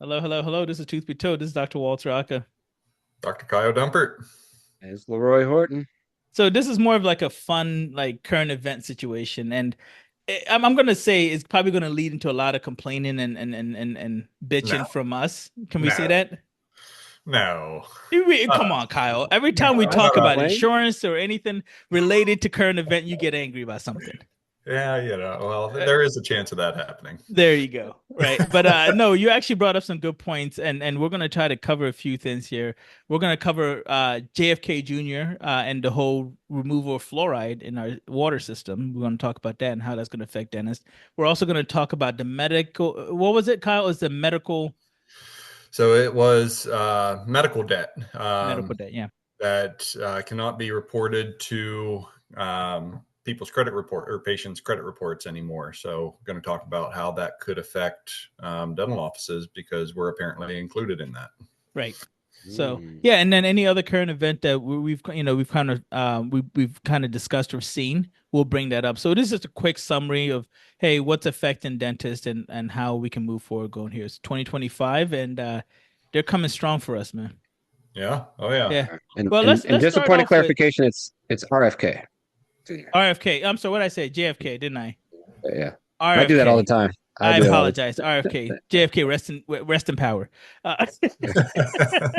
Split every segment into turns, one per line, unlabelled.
Hello, hello, hello. This is Truth Be Told. This is Dr. Walter Aka.
Dr. Kyle Dumpert.
It's Leroy Horton.
So this is more of like a fun, like current event situation, and I'm gonna say it's probably gonna lead into a lot of complaining and bitching
No,
from us. Can we say
no,
that?
no.
Come on, Kyle. Every time we
No, I didn't
talk about
complain.
insurance or anything related to current event, you get angry about something.
Yeah, well,
Uh,
there is a chance of that happening.
There you go. Right. But no, you actually brought up some good points and we're gonna try to cover a few things here. We're gonna cover JFK Jr. And the whole removal of fluoride in our water system. We're gonna talk about that and how that's gonna affect dentists. We're also gonna talk about the medical what was it, Kyle? Is the
So it was medical debt
medical debt, yeah.
that cannot be reported to people's credit report or patients' credit reports anymore. So, we're going to talk about how that could affect dental offices because we're apparently included in that.
Right. So
Mm.
yeah, and then any other current event that we've kind of we've kind of discussed or seen, we'll bring that up. So this is just a quick summary of hey, what's affecting dentists and how we can move forward going here. It's 2025 and they're coming strong for us, man.
Yeah. Oh, yeah.
Yeah.
And,
Well,
and and
let's
just a
start
point of
off with
clarification, it's RFK.
RFK. I'm sorry, what did I say? JFK, didn't I?
Yeah, I do that all the
RFK.
time. I
I
do that all the
apologize. RFK. JFK, rest in power.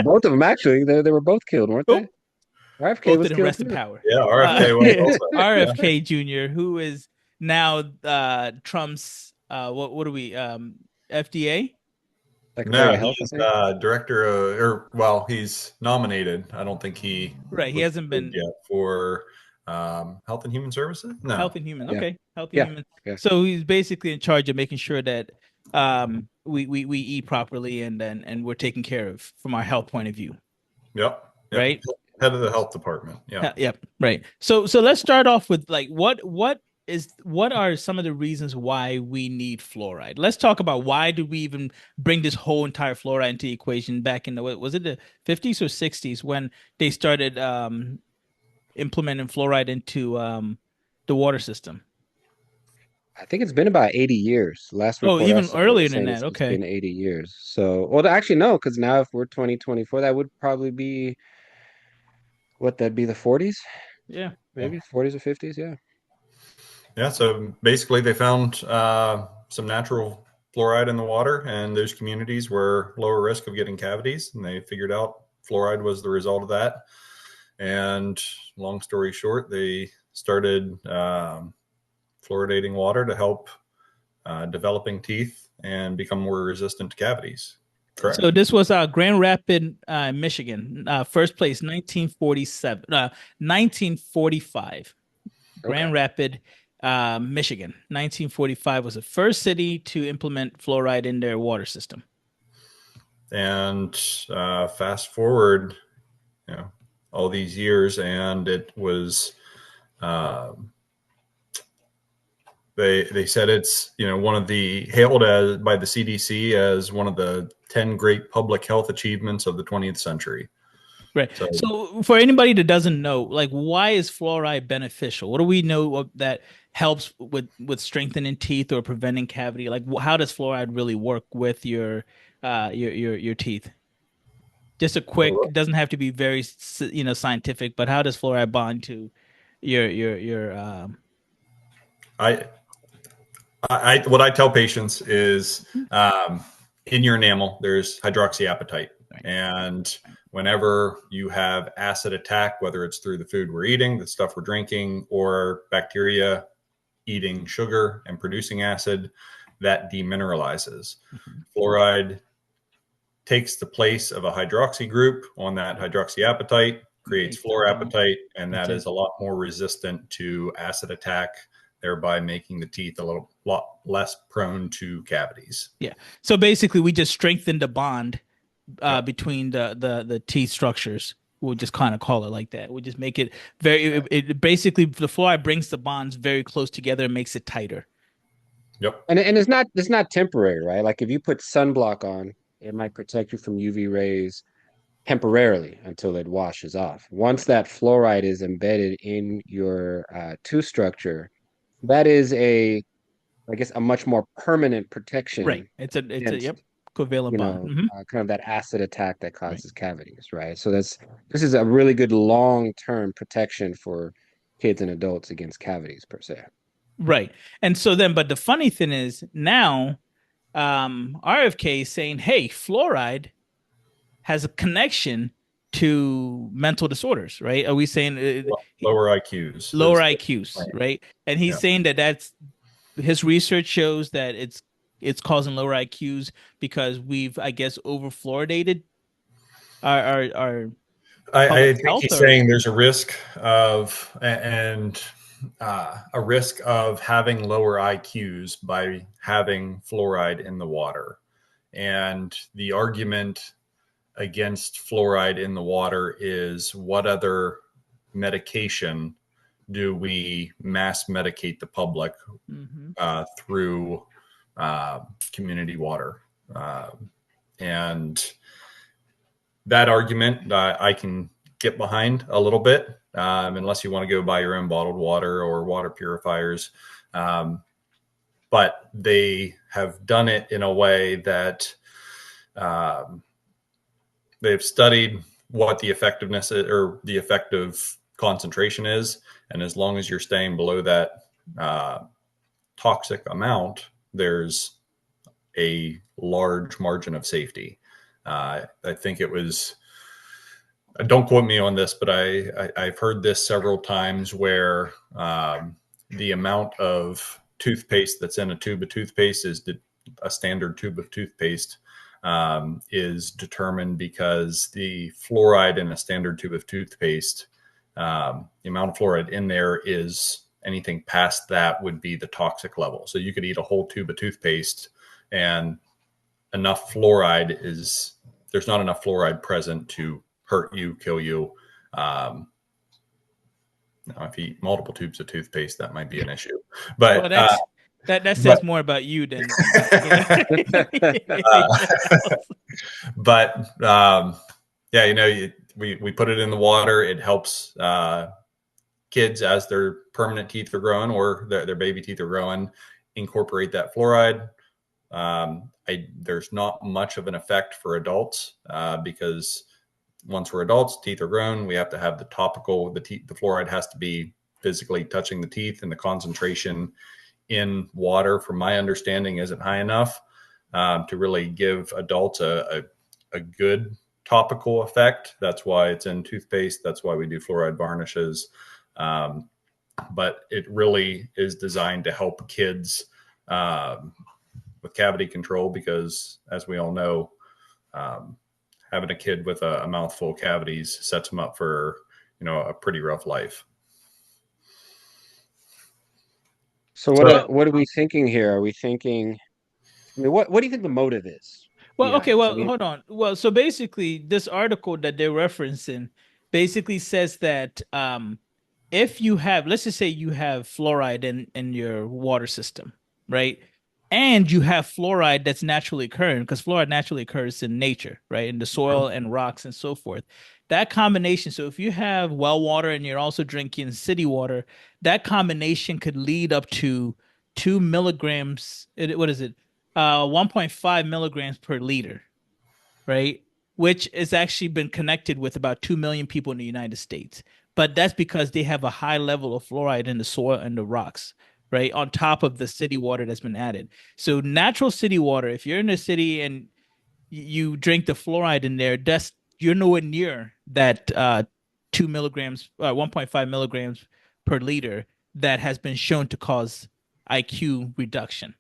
Both of them actually. They were both killed, weren't they?
Oh,
RFK
both
was
didn't
killed
rest in
too.
power.
Yeah,
Uh,
RFK was also. Yeah.
RFK Jr., who is now Trump's what do we FDA?
Secretary
No,
of Health, I
he's
think.
director of, or well, he's nominated. I don't think he
Right. He
was
hasn't
approved
been
yet for Health and Human Services. No.
Health and Human.
Yeah,
Okay, Health and
yeah,
Human.
yeah.
So he's basically in charge of making sure that we eat properly and we're taken care of from our health point of view,
Yep. Yep.
right?
Head of the health department. Yeah.
Yep, right. So let's start off with like what are some of the reasons why we need fluoride? Let's talk about why did we even bring this whole entire fluoride into the equation back in the what was it the 50s or 60s when they started implementing fluoride into the water system?
I think it's been about 80 years. Last
Oh,
report I
even
saw
earlier
was
than
saying
that.
it's
Okay.
been 80 years. So, well, actually, no, because now if we're 2024, that would probably be what that'd be the 40s,
Yeah.
Yeah.
maybe 40s or 50s. Yeah.
Yeah. So basically, they found some natural fluoride in the water, and those communities were lower risk of getting cavities, and they figured out fluoride was the result of that. And long story short, they started fluoridating water to help developing teeth and become more resistant to cavities.
So
Correct.
this was Grand Rapids, Michigan. First place, 1947, 1945.
Okay.
Grand Rapids, Michigan. 1945 was the first city to implement fluoride in their water system.
And fast forward, you know, all these years, and it was uh, they said it's one of the hailed as by the CDC as one of the 10 great public health achievements of the 20th century.
Right.
So
So for anybody that doesn't know, like why is fluoride beneficial? What do we know that helps with strengthening teeth or preventing cavity? Like how does fluoride really work with your teeth? Just a quick, doesn't have to be very scientific, but how does fluoride bond to your
I what I tell patients is in your enamel there's hydroxyapatite,
right.
and whenever you have acid attack, whether it's through the food we're eating, the stuff we're drinking, or bacteria eating sugar and producing acid, that demineralizes.
Mhm.
Fluoride takes the place of a hydroxy group on that hydroxyapatite, creates
Breaks it down.
fluorapatite, and
That's
that
it.
is a lot more resistant to acid attack, thereby making the teeth a lot less prone to cavities.
Yeah. So basically, we just strengthen the bond
Yep.
between the teeth structures. We'll just kind of call it like that. We just make it very. It basically the fluoride brings the bonds very close together and makes it tighter.
Yep.
And it's not temporary, right? Like if you put sunblock on, it might protect you from UV rays temporarily until it washes off. Once that fluoride is embedded in your tooth structure, that is I guess, a much more permanent
Right.
protection
It's a
against
yep. Covalent bond.
kind of that acid attack that
Right.
causes cavities, right? So this is a really good long-term protection for kids and adults against cavities per se.
Right. And so then, but the funny thing is now, RFK is saying, hey, fluoride has a connection to mental disorders, right? Are we saying
Lower IQs
lower
is
IQs,
the
right? And he's
yeah.
saying that that's his research shows that it's causing lower IQs because we've, I guess, over fluoridated our
I
public
think
health,
he's
or
saying there's a risk of and a risk of having lower IQs by having fluoride in the water. And the argument against fluoride in the water is what other medication do we mass medicate the public through community water? And that argument I can get behind a little bit, unless you want to go buy your own bottled water or water purifiers. But they have done it in a way that they've studied what the effectiveness is, or the effective concentration is. And as long as you're staying below that toxic amount, there's a large margin of safety. I think it was, don't quote me on this, but I've heard this several times where the amount of toothpaste that's in a tube of toothpaste is a standard tube of toothpaste is determined because the fluoride in a standard tube of toothpaste, the amount of fluoride in there is anything past that would be the toxic level. So you could eat a whole tube of toothpaste and enough fluoride there's not enough fluoride present to hurt you, kill you. Now, if you eat multiple tubes of toothpaste, that might be an issue.
well,
But
that
but
says more about you than anything else.
but yeah, we put it in the water. It helps kids as their permanent teeth are growing or their baby teeth are growing, incorporate that fluoride. There's not much of an effect for adults because once we're adults, teeth are grown. We have to have the topical, the fluoride has to be physically touching the teeth, and the concentration in water, from my understanding, isn't high enough to really give adults a good topical effect. That's why it's in toothpaste. That's why we do fluoride varnishes. But it really is designed to help kids with cavity control, because as we all know, having a kid with a mouthful of cavities sets them up for, a pretty rough life.
So what are we thinking here? Are we thinking, I mean, what do you think the motive is
Well,
behind
okay,
this? I
well,
mean,
hold on. Well, so basically, this article that they're referencing basically says that if you have, let's just say you have fluoride in your water system, right? And you have fluoride that's naturally occurring, because fluoride naturally occurs in nature, right? In the soil and rocks and so forth. That combination, so if you have well water and you're also drinking city water, that combination could lead up to 2 milligrams. What is it? 1.5 milligrams per liter, right? Which has actually been connected with about 2 million people in the United States. But that's because they have a high level of fluoride in the soil and the rocks, right? On top of the city water that's been added. So natural city water, if you're in the city and you drink the fluoride in there, you're nowhere near that 2 milligrams, 1.5 milligrams per liter that has been shown to cause IQ reduction.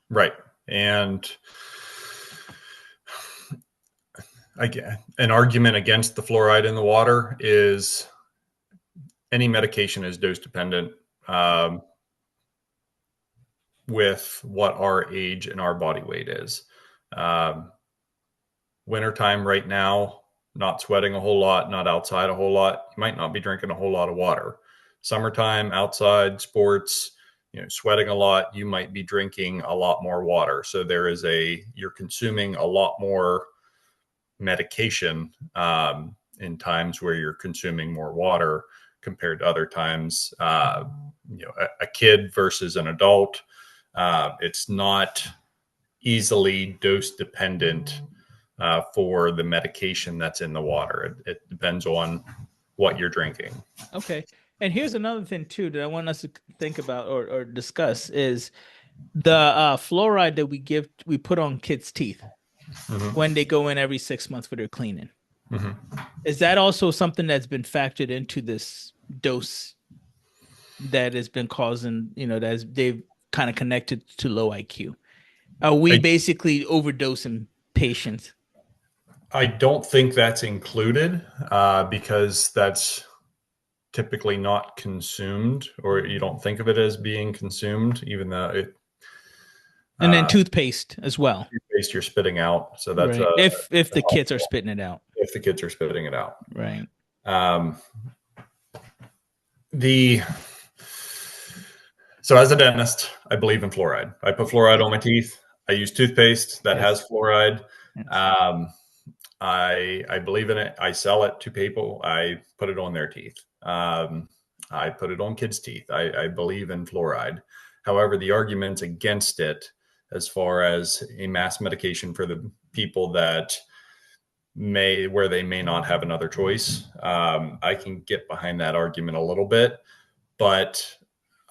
Right. And an argument against the fluoride in the water is any medication is dose dependent with what our age and our body weight is. Wintertime right now, not sweating a whole lot, not outside a whole lot. You might not be drinking a whole lot of water. Summertime, outside, sports, sweating a lot, you might be drinking a lot more water. So you're consuming a lot more medication in times where you're consuming more water compared to other times. A kid versus an adult, it's not easily dose dependent for the medication that's in the water. It depends on what you're drinking.
Okay. And here's another thing too that I want us to think about or discuss is the fluoride that we put on kids' teeth when they go in every 6 months for their cleaning. Is that also something that's been factored into this dose that has been causing, that they've kind of connected to low IQ? Are we basically overdosing patients?
I don't think that's included because that's typically not consumed, or you don't think of it as being consumed, even though
And then toothpaste as well.
toothpaste you're spitting out. So that's
Right. If the kids are spitting it out.
if the kids are spitting it out.
Right.
The So as a dentist, I believe in fluoride. I put fluoride on my teeth. I use toothpaste that has fluoride.
Yes.
I believe in it. I sell it to people. I put it on their teeth. I put it on kids' teeth. I believe in fluoride. However, the arguments against it, as far as a mass medication for the people that where they may not have another choice, I can get behind that argument a little bit, but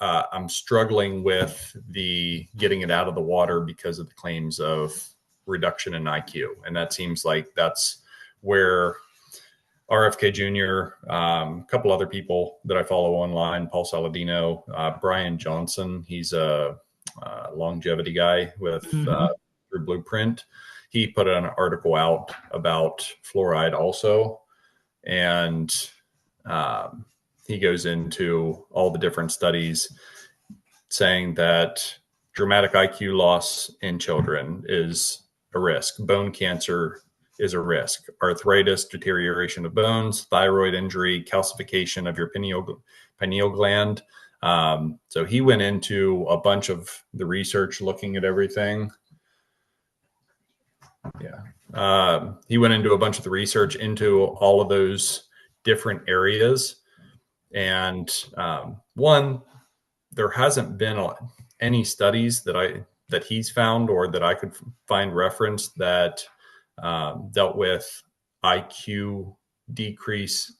I'm struggling with the getting it out of the water because of the claims of reduction in IQ. And that seems like that's where RFK Jr., a couple other people that I follow online, Paul Saladino, Brian Johnson, he's a longevity guy with through Blueprint. He put an article out about fluoride also. And he goes into all the different studies saying that dramatic IQ loss in children is a risk. Bone cancer is a risk. Arthritis, deterioration of bones, thyroid injury, calcification of your pineal gland. So he went into a bunch of the research looking at everything. He went into a bunch of the research into all of those different areas. And one, there hasn't been any studies that he's found or that I could find reference that dealt with IQ decrease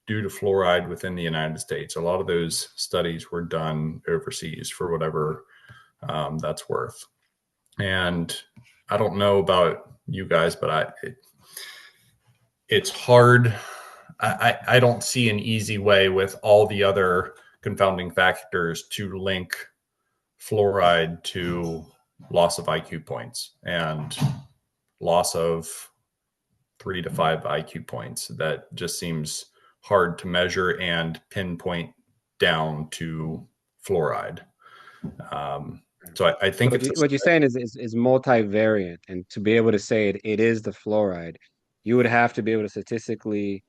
due to fluoride within the United States. A lot of those studies were done overseas for whatever that's worth. And I don't know about you guys, but it's hard. I don't see an easy way with all the other confounding factors to link fluoride to loss of IQ points and loss of 3 to 5 IQ points. That just seems hard to measure and pinpoint down to fluoride. So I think
what you're saying is multivariant, and to be able to say it is the fluoride, you would have to be able to statistically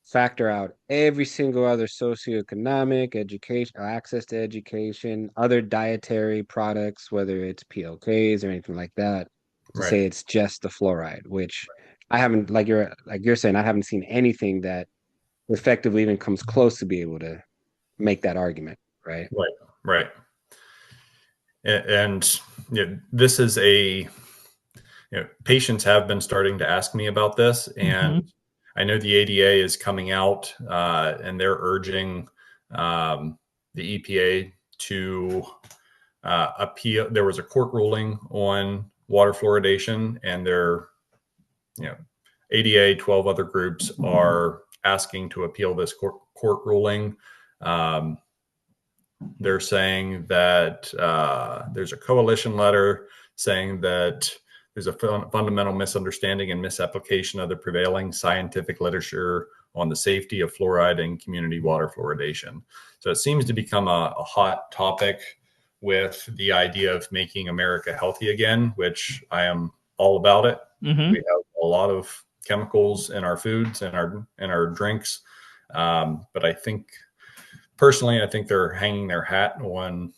factor out every single other socioeconomic, education, access to education, other dietary products, whether it's PLKs or anything like that, to
right.
say it's just the fluoride, which I haven't, like you're saying, I haven't seen anything that effectively even comes close to be able to make that argument, right?
Right. And this is patients have been starting to ask me about this, and I know the ADA is coming out and they're urging the EPA to appeal. There was a court ruling on water fluoridation, and ADA, 12 other groups are asking to appeal this court ruling. They're saying that there's a coalition letter saying that there's a fundamental misunderstanding and misapplication of the prevailing scientific literature on the safety of fluoride and community water fluoridation. So it seems to become a hot topic with the idea of making America healthy again, which I am all about it. We have a lot of chemicals in our foods and our drinks, but I think personally, I think they're hanging their hat on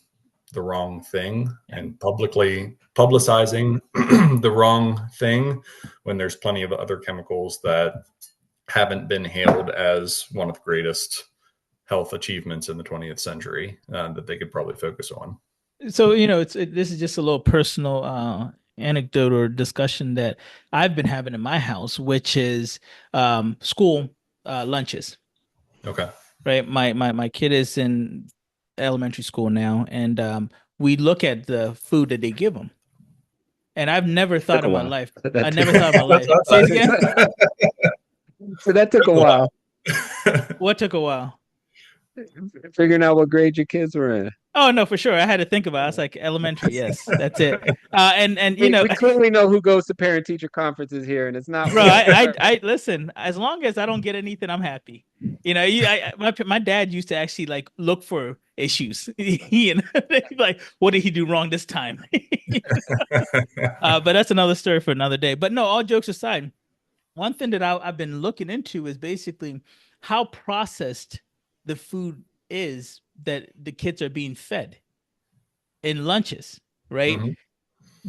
the wrong thing and publicly publicizing the wrong thing when there's plenty of other chemicals that haven't been hailed as one of the greatest health achievements in the 20th century that they could probably focus on.
So, this is just a little personal anecdote or discussion that I've been having in my house, which is school lunches.
Okay.
Right, my kid is in elementary school now, and we look at the food that they give them. And I've never
Took
thought
a
in my
while.
life, I
That
never thought in my
That's
life. Say it
us.
again.
so that took a while.
What took a while?
Figuring out what grade your kids were in.
Oh no, for sure. I had to think about it. I was like, elementary, yes, that's it. And you know,
We clearly know who goes to parent teacher conferences here, and it's not
bro,
one.
I listen. As long as I don't get anything, I'm happy. My dad used to actually like look for issues. Like, what did he do wrong this time? But that's another story for another day. But no, all jokes aside, one thing that I've been looking into is basically how processed the food is that the kids are being fed in lunches, right?
Hmm.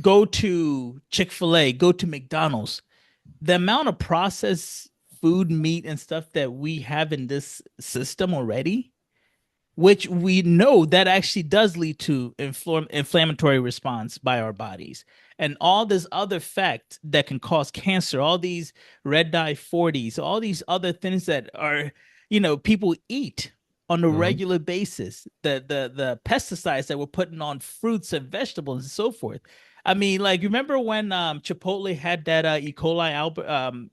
Go to Chick-fil-A, go to McDonald's. The amount of processed food, meat, and stuff that we have in this system already, which we know that actually does lead to inflammatory response by our bodies and all this other fact that can cause cancer, all these red dye 40s, all these other things that are, people eat on a
Hmm.
regular basis, the pesticides that we're putting on fruits and vegetables and so forth. I mean, like, remember when Chipotle had that E. coli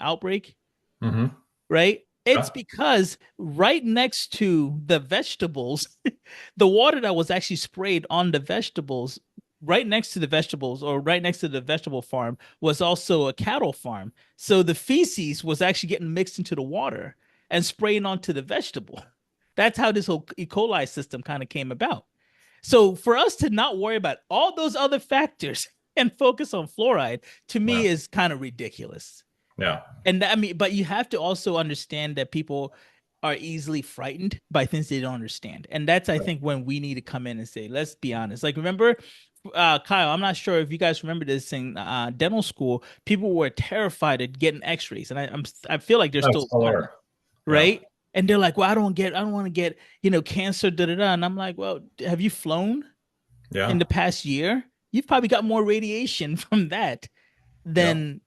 outbreak?
Hmm.
Right? It's
Yeah.
because right next to the vegetables, the water that was actually sprayed on the vegetables, right next to the vegetables or right next to the vegetable farm was also a cattle farm. So the feces was actually getting mixed into the water and spraying onto the vegetable. That's how this whole E. coli system kind of came about. So for us to not worry about all those other factors and focus on fluoride, to me,
Yeah.
is kind of ridiculous.
Yeah.
And I mean, but you have to also understand that people are easily frightened by things they don't understand. And that's, I think, when we need to come in and say, let's be honest. Like, remember, Kyle, I'm not sure if you guys remember this in dental school, people were terrified of getting x-rays. And I feel like they're
No,
still
still
are,
there. Yeah.
right? And they're like, well, I don't want to get, cancer, da da da. And I'm like, well, have you flown in
Yeah.
the past year? You've probably got more radiation from that
Yeah.
than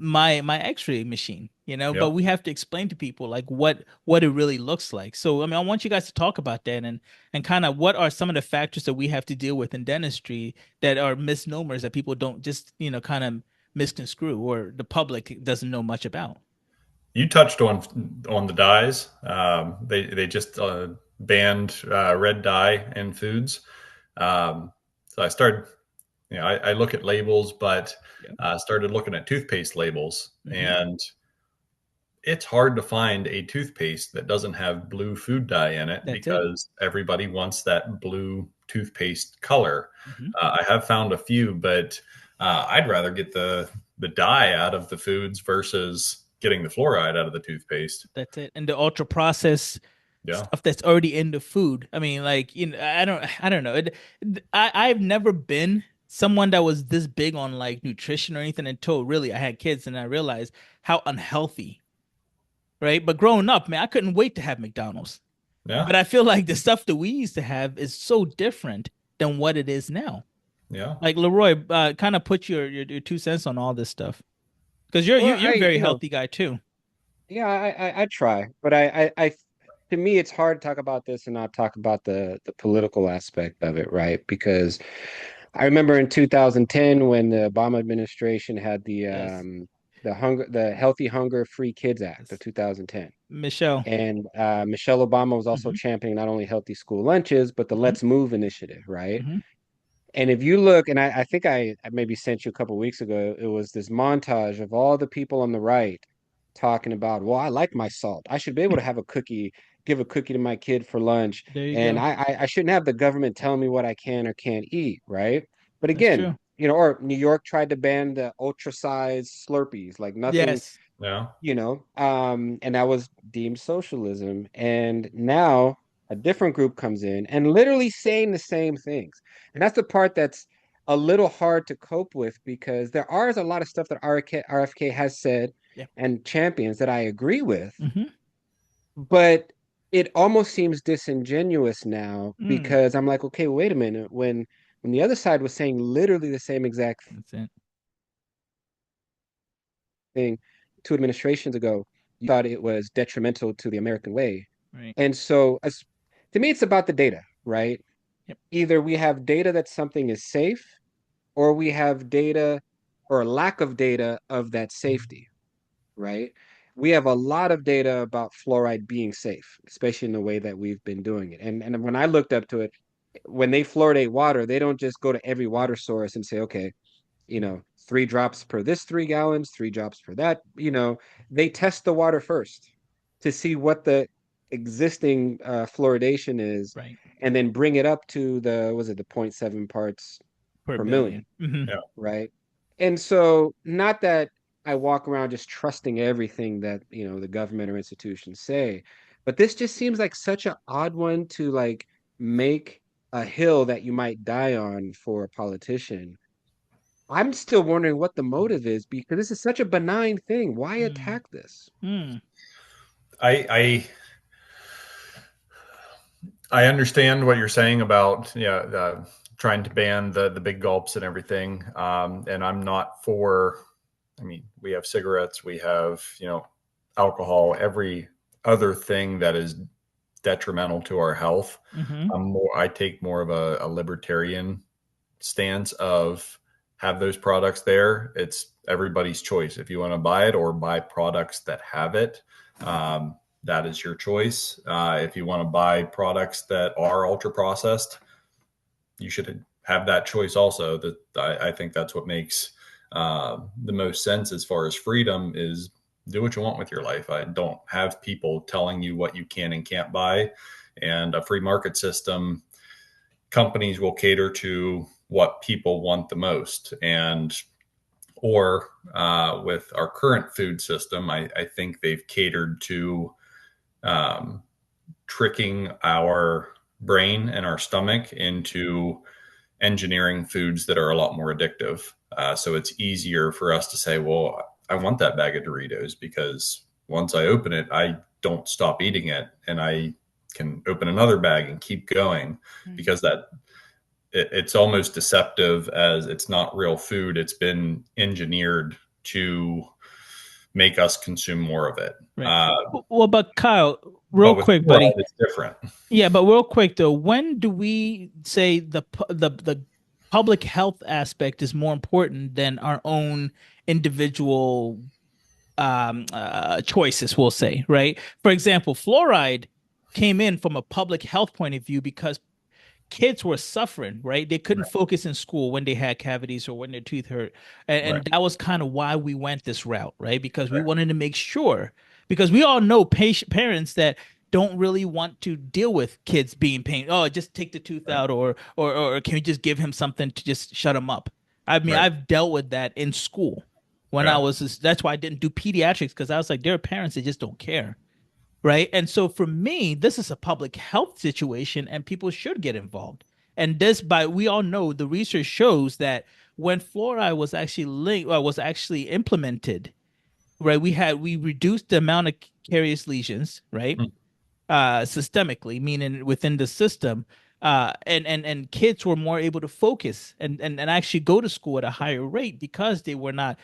my x-ray machine, but
Yep.
we have to explain to people like what it really looks like. So I mean, I want you guys to talk about that and kind of what are some of the factors that we have to deal with in dentistry that are misnomers that people don't just kind of misconstrue or the public doesn't know much about.
You touched on the dyes. They just banned red dye in foods. So I started. I look at labels, but
Yeah.
started looking at toothpaste labels,
Hmm.
and it's hard to find a toothpaste that doesn't have blue food dye in it
That's it.
because everybody wants that blue toothpaste color.
Hmm.
I have found a few, but I'd rather get the dye out of the foods versus getting the fluoride out of the toothpaste.
That's it. And the ultra processed
Yeah.
stuff that's already in the food. I mean, like, I don't know. I've never been someone that was this big on like nutrition or anything until really I had kids and I realized how unhealthy, right? But growing up, man, I couldn't wait to have McDonald's.
Yeah.
But I feel like the stuff that we used to have is so different than what it is now.
Yeah.
Like, Leroy, kind of put your 2 cents on all this stuff because you're
Well,
you're a very healthy guy too.
yeah, I try, but to me, it's hard to talk about this and not talk about the political aspect of it, right? Because I remember in 2010 when the Obama administration had
Yes.
the Healthy Hunger Free Kids Act of
Yes.
2010.
Michelle.
And Michelle Obama was also
Hmm.
championing not only healthy school lunches, but the
Hmm.
Let's Move initiative, right?
Hmm.
And if you look, and I think I maybe sent you a couple weeks ago, it was this montage of all the people on the right talking about, well, I like my salt. I should be able to have a cookie, give a cookie to my kid for lunch,
There you
and
go.
I shouldn't have the government telling me what I can or can't eat, right? But
That's
again,
true.
or New York tried to ban the ultra sized Slurpees, like nothing,
Yes.
and that was deemed socialism. And now a different group comes in and literally saying the same things. And that's the part that's a little hard to cope with because there are a lot of stuff that RFK has said
Yeah.
and champions that I agree with,
Hmm.
but it almost seems disingenuous now
Mm.
because I'm like, okay, wait a minute. When the other side was saying literally the same exact
That's it.
thing 2 administrations ago, you thought it was detrimental to the American way.
Right.
And so, to me, it's about the data, right?
Yep.
Either we have data that something is safe, or we have data or a lack of data of that safety, right? We have a lot of data about fluoride being safe, especially in the way that we've been doing it. And when I looked up to it, when they fluoridate water, they don't just go to every water source and say, okay, 3 drops per this 3 gallons, 3 drops per that. They test the water first to see what the existing fluoridation is,
Right.
and then bring it up to was it the zero point 0.7 parts
Per
per
billion.
million,
Mm-hmm.
Yeah.
right? And so, not that I walk around just trusting everything that, the government or institutions say, but this just seems like such an odd one to like make a hill that you might die on for a politician. I'm still wondering what the motive is because this is such a benign thing. Why
Mm.
attack this?
Mm.
I I understand what you're saying about trying to ban the big gulps and everything, and I'm not for. I mean, we have cigarettes, we have alcohol, every other thing that is detrimental to our health.
Mm-hmm.
I take more of a libertarian stance of have those products there. It's everybody's choice. If you want to buy it or buy products that have it, that is your choice. If you want to buy products that are ultra processed, you should have that choice also. That I think that's what makes the most sense as far as freedom is do what you want with your life. I don't have people telling you what you can and can't buy. And a free market system, companies will cater to what people want the most. And or with our current food system, I think they've catered to um, tricking our brain and our stomach into engineering foods that are a lot more addictive. So it's easier for us to say, well, I want that bag of Doritos because once I open it, I don't stop eating it and I can open another bag and keep going because it's almost deceptive as it's not real food. It's been engineered to make us consume more of it.
Right. Well, but Kyle, real
But with
quick,
fluoride,
buddy.
it's different.
Yeah, but real quick though, when do we say the public health aspect is more important than our own individual choices, we'll say, right? For example, fluoride came in from a public health point of view because kids were suffering, right? They couldn't
Right.
focus in school when they had cavities or when their teeth hurt.
Right.
And that was kind of why we went this route, right? Because we
Right.
wanted to make sure, because we all know parents that don't really want to deal with kids being pain. Oh, just take the tooth
Right.
out, or can we just give him something to just shut him up? I mean,
Right.
I've dealt with that in school when I
Yeah.
was. That's why I didn't do pediatrics because I was like, there are parents that just don't care, right? And so for me, this is a public health situation and people should get involved. And this by we all know the research shows that when fluoride was actually was actually implemented, right? We reduced the amount of carious lesions, right?
Mm.
Systemically, meaning within the system. And kids were more able to focus and actually go to school at a higher rate because they were not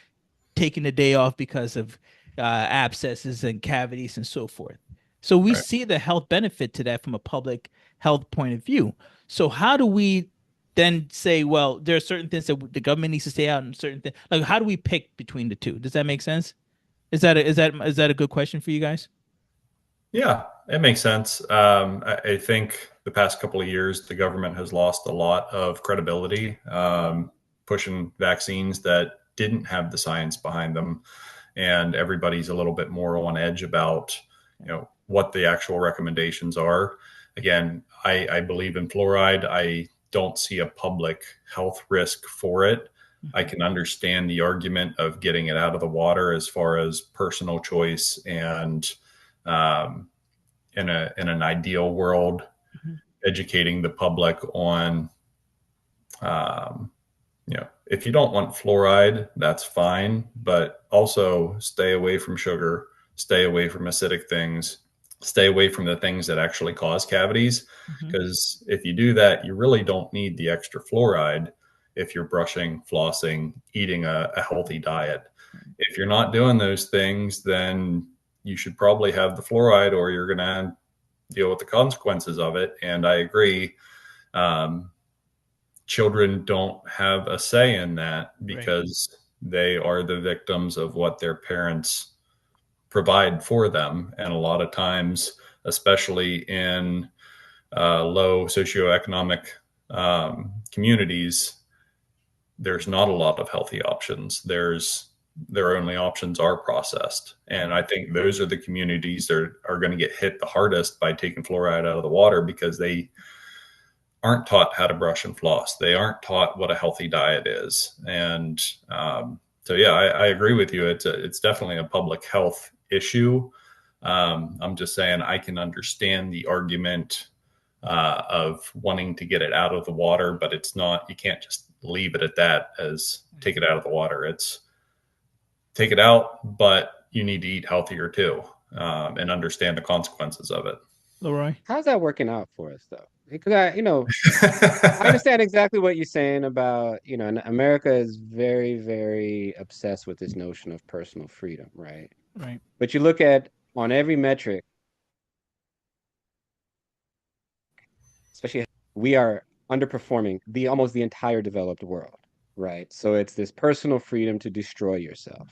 taking the day off because of abscesses and cavities and so forth. So we
Right.
see the health benefit to that from a public health point of view. So how do we then say, well, there are certain things that the government needs to stay out and certain things like how do we pick between the two? Does that make sense? Is that a good question for you guys?
Yeah, it makes sense. I think the past couple of years, the government has lost a lot of credibility, pushing vaccines that didn't have the science behind them, and everybody's a little bit more on edge about, what the actual recommendations are. Again, I believe in fluoride. I don't see a public health risk for it. I
Mhm.
can understand the argument of getting it out of the water as far as personal choice and um, in an ideal world,
Mhm.
educating the public on, um, if you don't want fluoride, that's fine, but also stay away from sugar, stay away from acidic things, stay away from the things that actually cause cavities.
Mhm.
Because if you do that, you really don't need the extra fluoride. if you're brushing, flossing, eating a healthy diet. If you're not doing those things, then you should probably have the fluoride or you're going to deal with the consequences of it. And I agree. Um, Children don't have a say in that
Right.
because they are the victims of what their parents provide for them. And a lot of times, especially in low socioeconomic communities, there's not a lot of healthy options. Their only options are processed. And I think those are the communities that are going to get hit the hardest by taking fluoride out of the water because they aren't taught how to brush and floss. They aren't taught what a healthy diet is. And so, yeah, I agree with you. It's definitely a public health issue. I'm just saying I can understand the argument of wanting to get it out of the water, but it's not, you can't just leave it at that as take it out of the water. It's take it out, but you need to eat healthier too, and understand the consequences of it.
Leroy.
How's that working out for us though? Because I understand exactly what you're saying about, and America is very, very obsessed with this notion of personal freedom, right?
Right.
But you look at on every metric, especially we are underperforming the almost the entire developed world, right? So it's this personal freedom to destroy yourself.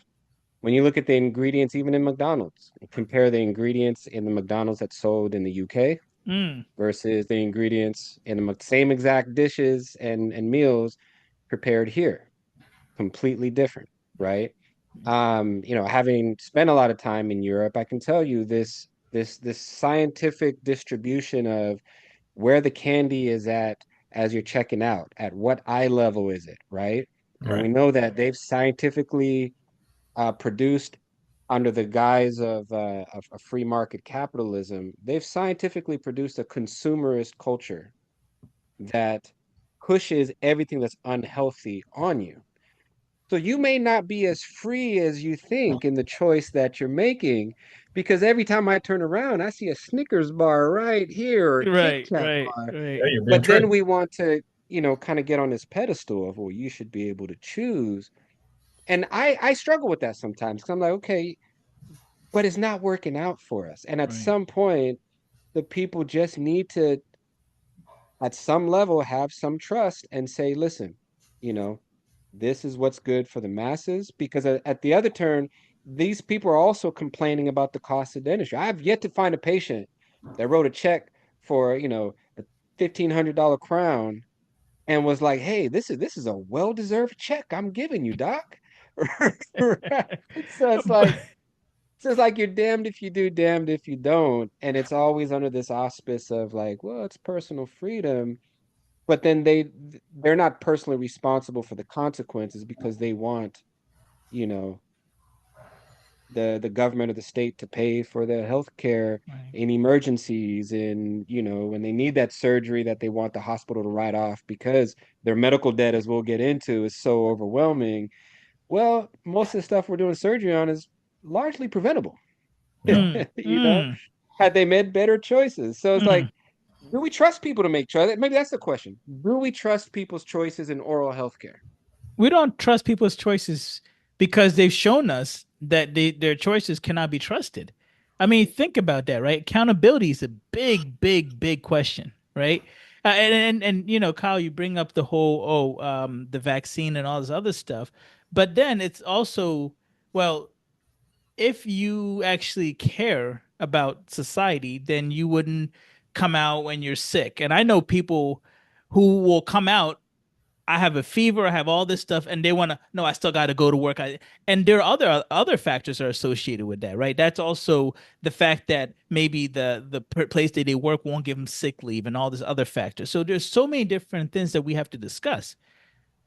When you look at the ingredients, even in McDonald's, compare the ingredients in the McDonald's that's sold in the UK
Mm.
versus the ingredients in the same exact dishes and meals prepared here. Completely different, right? Having spent a lot of time in Europe, I can tell you this scientific distribution of where the candy is at as you're checking out, at what eye level is it, right? And we
Right.
know that they've scientifically produced under the guise of a free market capitalism, they've scientifically produced a consumerist culture that pushes everything that's unhealthy on you. So you may not be as free as you think in the choice that you're making, because every time I turn around, I see a Snickers bar right here or a Kit
Right.
Kat
Right.
bar.
Yeah,
Right.
you're being
But then
tricked.
we want to, kind of get on this pedestal of, well, you should be able to choose. And I struggle with that sometimes because I'm like, okay, but it's not working out for us. And at
Right.
some point, the people just need to, at some level, have some trust and say, listen, you know, this is what's good for the masses. Because at the other turn, these people are also complaining about the cost of dentistry. I've yet to find a patient that wrote a check for, a $1,500 crown and was like, "Hey, this is a well-deserved check I'm giving you, doc." Right? So it's
But
like you're damned if you do, damned if you don't, and it's always under this auspice of like, well, it's personal freedom, but then they're not personally responsible for the consequences because they want, you know, the government or the state to pay for the health care
right.
in emergencies and when they need that surgery that they want the hospital to write off because their medical debt, as we'll get into, is so overwhelming. Well, most of the stuff we're doing surgery on is largely preventable.
Yeah.
you know
Mm.
Had they made better choices. So it's
Mm.
like, do we trust people to make choices? Maybe that's the question. Do we trust people's choices in oral health care?
We don't trust people's choices because they've shown us that their choices cannot be trusted. I mean, think about that, right? Accountability is a big, big, big question, right? And Kyle, you bring up the whole the vaccine and all this other stuff, but then it's also, well, if you actually care about society, then you wouldn't come out when you're sick. And I know people who will come out, I have a fever, I have all this stuff, and they want to, no, I still got to go to work. And there are other factors are associated with that, right? That's also the fact that maybe the place that they work won't give them sick leave and all this other factors. So there's so many different things that we have to discuss.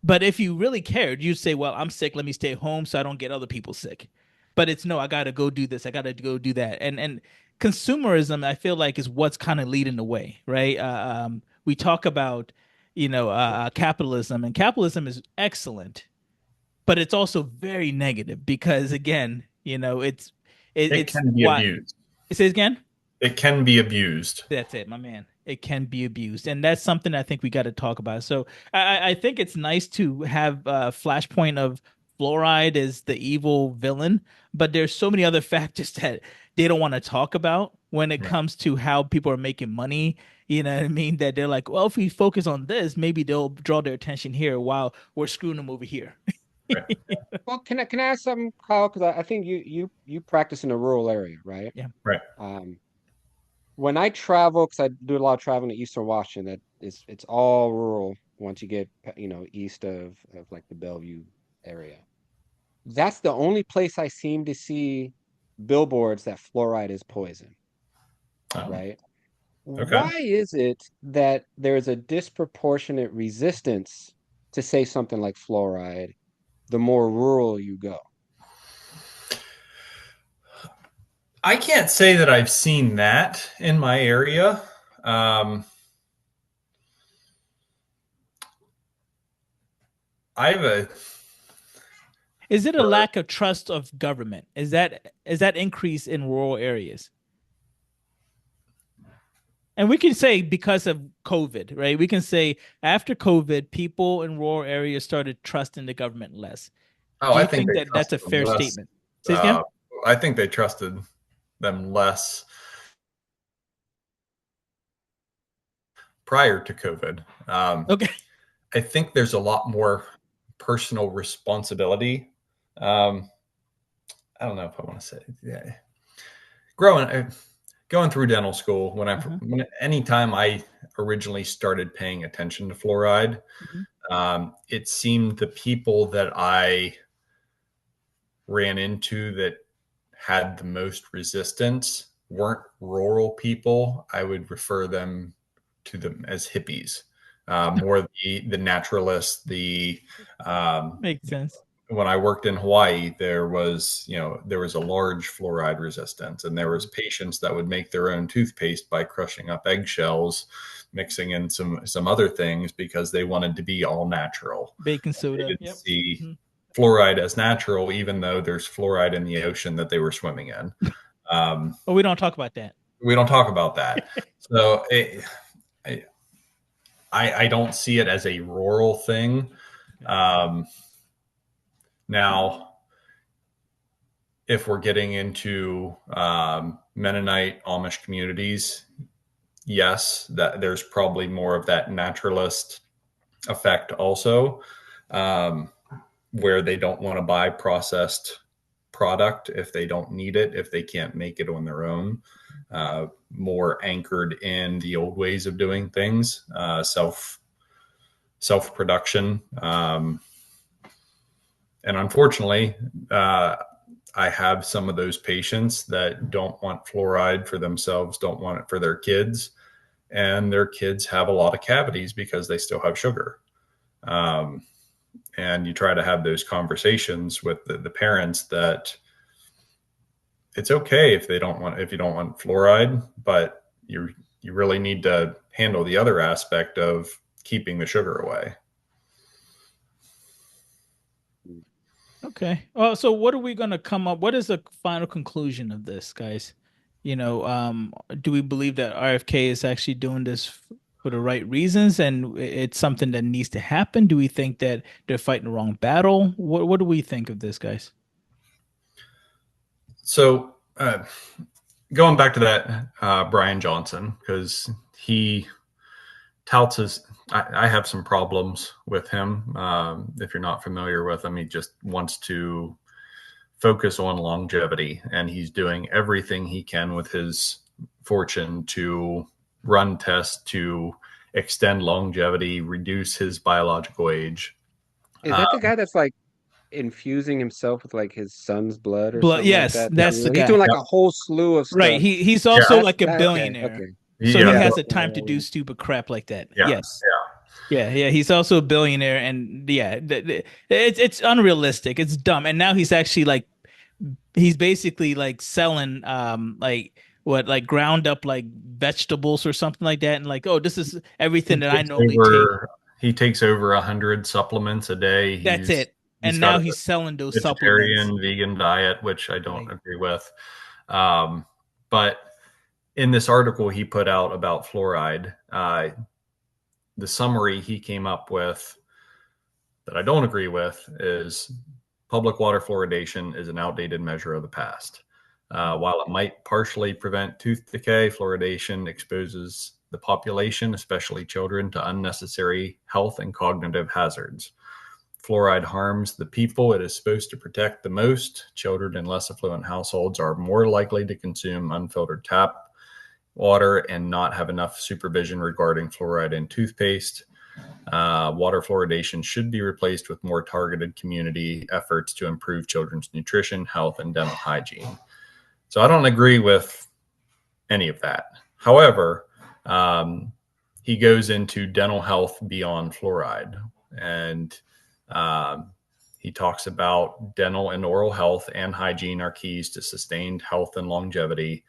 But if you really cared, you'd say, well, I'm sick, let me stay home so I don't get other people sick. But it's no, I got to go do this, I got to go do that. And consumerism, I feel like, is what's kind of leading the way, right? We talk about, capitalism, and capitalism is excellent, but it's also very negative because, again,
It
it's
can be
what
abused.
it says again.
It can be abused.
That's it, my man. it can be abused, and that's something I think we got to talk about. So I think it's nice to have a flashpoint of fluoride is the evil villain, but there's so many other factors that they don't want to talk about when it
Right.
comes to how people are making money. You know what I mean? That they're like, well, if we focus on this, maybe they'll draw their attention here while we're screwing them over here.
Right.
Well, can I ask something, Kyle? Because I think you practice in a rural area, right?
Yeah.
Right.
Um, when I travel, because I do a lot of traveling to Eastern Washington, it's all rural once you get east of like the Bellevue area. That's the only place I seem to see billboards that fluoride is poison,
Um,
right?
okay.
Why is it that there's a disproportionate resistance to say something like fluoride the more rural you go?
I can't say that I've seen that in my area. Um, I have a
Is it a lack of trust of government? Is that increase in rural areas? And we can say because of COVID, right? We can say after COVID, people in rural areas started trusting the government less.
oh,
Do
I
you
think
think
they
that that's a
trusted them
fair
less.
statement? Say it again.
Uh, I think they trusted them less prior to COVID.
Okay.
I think there's a lot more personal responsibility. Um, I don't know if I want to say, yeah. Growing, going through dental school,
Uh-huh.
anytime I originally started paying attention to fluoride,
Mhm.
it seemed the people that I ran into that had the most resistance weren't rural people. I would refer them to them as hippies, more the naturalists. Um,
Makes sense.
when I worked in Hawaii, there was a large fluoride resistance, and there was
Mhm.
patients that would make their own toothpaste by crushing up eggshells, mixing in some other things because they wanted to be all natural.
Baking
They
soda.
didn't
Yep.
see
Mhm.
fluoride as natural, even though there's fluoride in the ocean that they were swimming in. Um,
But we don't talk about that.
we don't talk about that. So I, I don't see it as a rural thing.
Okay.
Um, now, if we're getting into Mennonite Amish communities, yes, that there's probably more of that naturalist effect also, um, where they don't want to buy processed product if they don't need it, if they can't make it on their own. More anchored in the old ways of doing things, self production, and unfortunately, uh, I have some of those patients that don't want fluoride for themselves, don't want it for their kids, and their kids have a lot of cavities because they still have sugar. Um, and you try to have those conversations with the parents that it's okay if you don't want fluoride, but you really need to handle the other aspect of keeping the sugar away.
Okay. Well, so what are we going to come up? What is the final conclusion of this, guys? Do we believe that RFK is actually doing this for the right reasons and it's something that needs to happen? Do we think that they're fighting the wrong battle? What do we think of this, guys?
So going back to that Brian Johnson, because he touts his. I have some problems with him. If you're not familiar with him, he just wants to focus on longevity, and he's doing everything he can with his fortune to run tests to extend longevity, reduce his biological age.
Is
Uh,
that the guy that's like infusing himself with like his son's blood or
But
something like
yes,
that to
yeah,
that's
do
the
it? He's doing
guy.
like
yeah,
a whole slew of
Right.
stuff.
He's
yeah,
also like a
Okay,
billionaire.
okay.
So he
yeah,
has
Yeah,
the
yeah,
time to
yeah,
do stupid crap like that.
yeah,
Yes. Yeah, yeah, he's also a billionaire, and yeah, it's unrealistic. It's dumb, and now he's actually like he's basically like selling like what like ground up like vegetables or something like that, and like oh this is
He
everything that I
takes
normally take.
over. He takes over 100 supplements a day.
That's
He's
it,
he's
and
got
now
a
he's selling those supplements.
vegetarian, vegan diet, which I don't
Right.
agree with. Um, but in this article he put out about fluoride, the summary he came up with that I don't agree with is public water fluoridation is an outdated measure of the past. While it might partially prevent tooth decay, fluoridation exposes the population, especially children, to unnecessary health and cognitive hazards. Fluoride harms the people it is supposed to protect the most. Children in less affluent households are more likely to consume unfiltered tap water and not have enough supervision regarding fluoride in toothpaste. Water fluoridation should be replaced with more targeted community efforts to improve children's nutrition, health, and dental hygiene. So I don't agree with any of that. However, he goes into dental health beyond fluoride, and he talks about dental and oral health and hygiene are keys to sustained health and longevity.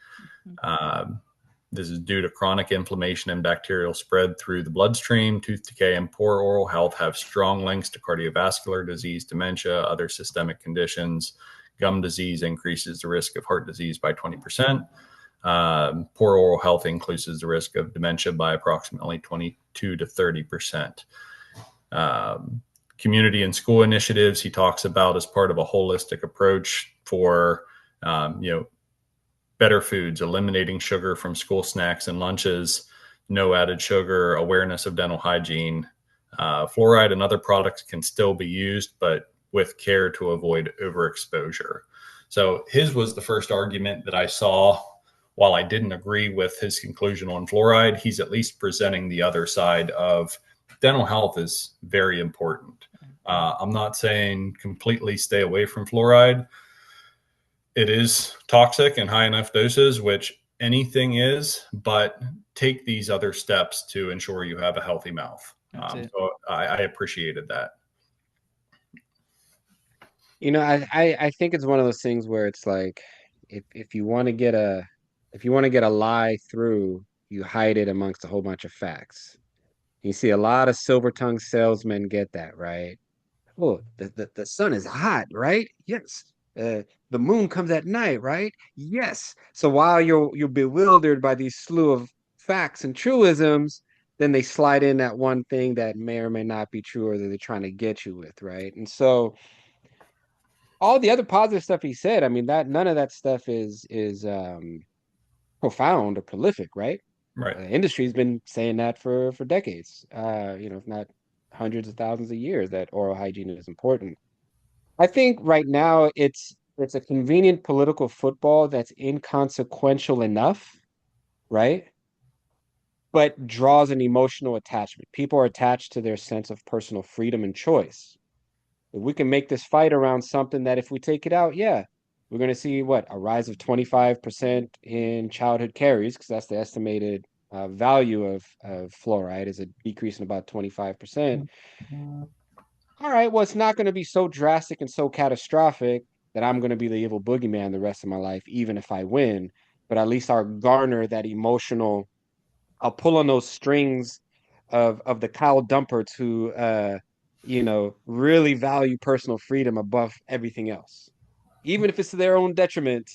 This is due to chronic inflammation and bacterial spread through the bloodstream. Tooth decay and poor oral health have strong links to cardiovascular disease, dementia, other systemic conditions. Gum disease increases the risk of heart disease by 20%. Poor oral health increases the risk of dementia by approximately 22 to 30%. Community and school initiatives he talks about as part of a holistic approach for, better foods, eliminating sugar from school snacks and lunches, no added sugar, awareness of dental hygiene. Fluoride and other products can still be used, but with care to avoid overexposure. So his was the first argument that I saw. While I didn't agree with his conclusion on fluoride, he's at least presenting the other side of dental health is very important. I'm not saying completely stay away from fluoride. It is toxic in high enough doses, which anything is, but take these other steps to ensure you have a healthy mouth. So I appreciated that.
I think it's one of those things where it's like if you want to get a lie through, you hide it amongst a whole bunch of facts. You see a lot of silver tongued salesmen get that, right? Oh, the sun is hot, right? Yes. The moon comes at night, right? Yes. So while you're bewildered by these slew of facts and truisms, then they slide in that one thing that may or may not be true or that they're trying to get you with, right? And so all the other positive stuff he said, I mean, that none of that stuff is profound or prolific, right?
Right.
The industry's been saying that for decades, if not hundreds of thousands of years, that oral hygiene is important. I think right now it's a convenient political football that's inconsequential enough, right? But draws an emotional attachment. People are attached to their sense of personal freedom and choice. If we can make this fight around something that if we take it out, yeah, we're going to see a rise of 25% in childhood caries, because that's the estimated value of fluoride is a decrease in about 25%. All right, well, it's not going to be so drastic and so catastrophic that I'm going to be the evil boogeyman the rest of my life, even if I win. But at least I'll garner that emotional. I'll pull on those strings of the cow dumperts who, really value personal freedom above everything else, even if it's to their own detriment.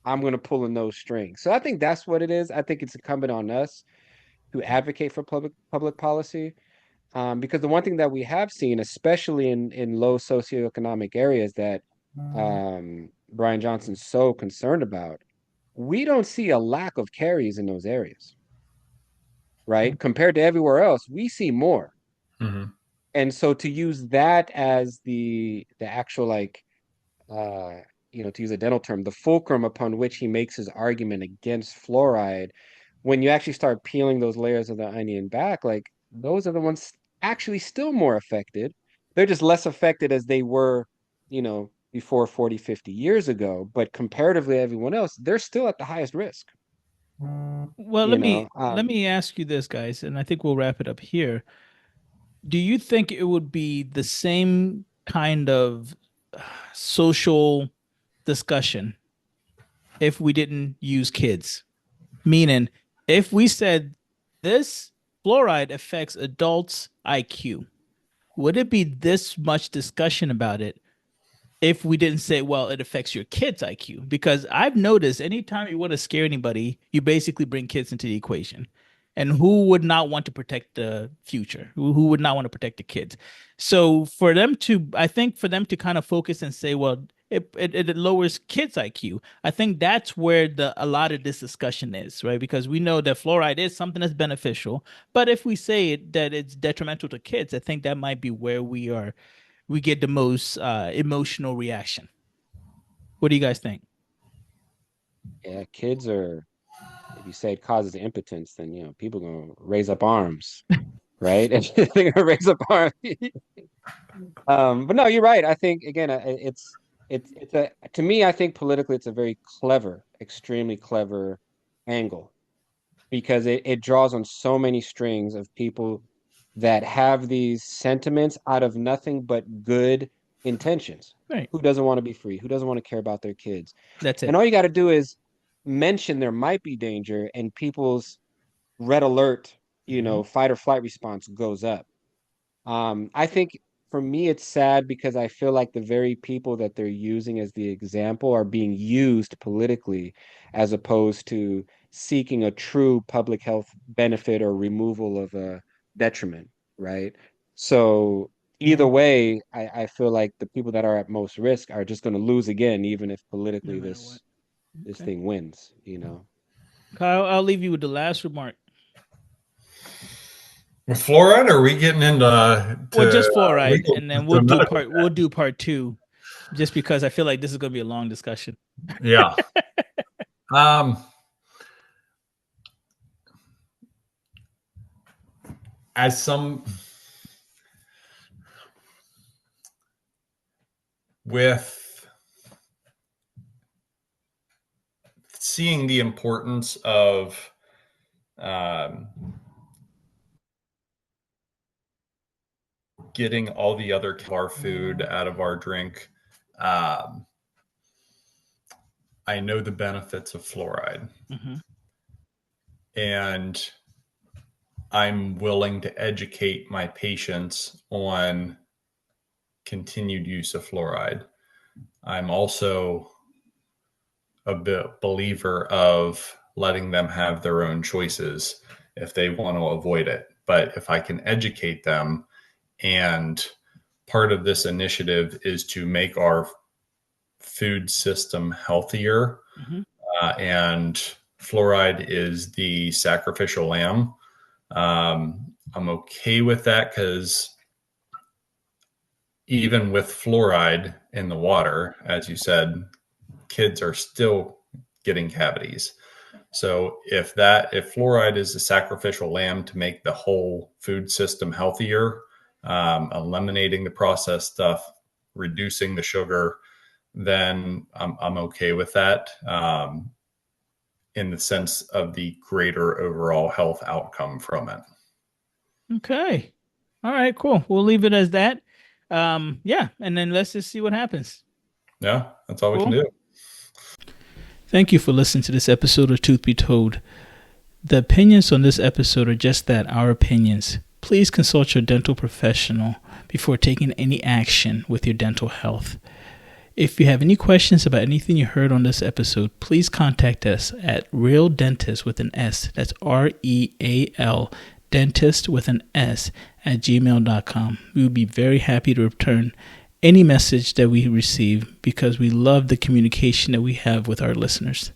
I'm going to pull in those strings. So I think that's what it is. I think it's incumbent on us to advocate for public policy. Because the one thing that we have seen, especially in low socioeconomic areas that Brian Johnson's so concerned about, we don't see a lack of carries in those areas, right? Compared to everywhere else, we see more.
Mm-hmm.
And so to use that as the actual uh, to use a dental term, the fulcrum upon which he makes his argument against fluoride, when you actually start peeling those layers of the onion back, like those are the ones actually still more affected. They're just less affected as they were, before 40, 50 years ago. But comparatively to everyone else, they're still at the highest risk,
Well,
you
let me
know.
let me ask you this, guys, and I think we'll wrap it up here. Do you think it would be the same kind of social discussion if we didn't use kids? Meaning, if we said this fluoride affects adults' IQ, would it be this much discussion about it if we didn't say, well, it affects your kids' IQ. Because I've noticed anytime you want to scare anybody, you basically bring kids into the equation. And who would not want to protect the future? Who would not want to protect the kids? So for them to, I think for them to kind of focus and say, well, it lowers kids' IQ. I think that's where a lot of this discussion is, right? Because we know that fluoride is something that's beneficial, but if we say that it's detrimental to kids, I think that might be where we get the most emotional reaction. What do you guys think?
Yeah, kids are, if you say it causes impotence, then people are gonna raise up arms, right? And they're gonna raise up arms. But no, you're right. I think again, it's a to me, I think politically, it's a very clever, extremely clever angle because it draws on so many strings of people that have these sentiments out of nothing but good intentions.
Right.
Who doesn't want to be free? Who doesn't want to care about their kids?
That's
And
it.
all you got to do is mention there might be danger, and people's red alert,
Hmm.
fight or flight response goes up. I think for me, it's sad because I feel like the very people that they're using as the example are being used politically as opposed to seeking a true public health benefit or removal of a detriment, right? So either
Yeah.
way, I feel like the people that are at most risk are just going to lose again, even if
No
politically
matter what.
this
Okay.
thing wins.
Kyle, I'll leave you with the last remark.
With fluoride, are we getting into
Well, just fluoride,
legal
and then
to medical?
we'll do part two, just because I feel like this is going to be a long discussion.
Yeah. Um, as some with seeing the importance of um, getting all the other of our food out of our drink. Um, I know the benefits of fluoride,
Hmm.
and I'm willing to educate my patients on continued use of fluoride. I'm also a believer of letting them have their own choices if they want to avoid it. But if I can educate them, and part of this initiative is to make our food system healthier,
Hmm.
and fluoride is the sacrificial lamb. I'm okay with that because even with fluoride in the water, as you said, kids are still getting cavities. So if fluoride is a sacrificial lamb to make the whole food system healthier, eliminating the processed stuff, reducing the sugar, then I'm okay with that, in the sense of the greater overall health outcome from it.
Okay. All right, cool. We'll leave it as that. Yeah, and then let's just see what happens.
Yeah, that's all we can
Cool.
do.
Thank you for listening to this episode of Truth Be Told. The opinions on this episode are just that, our opinions. Please consult your dental professional before taking any action with your dental health. If you have any questions about anything you heard on this episode, please contact us at Real Dentist with an S. That's REAL Dentist with an S at gmail.com. We would be very happy to return any message that we receive because we love the communication that we have with our listeners.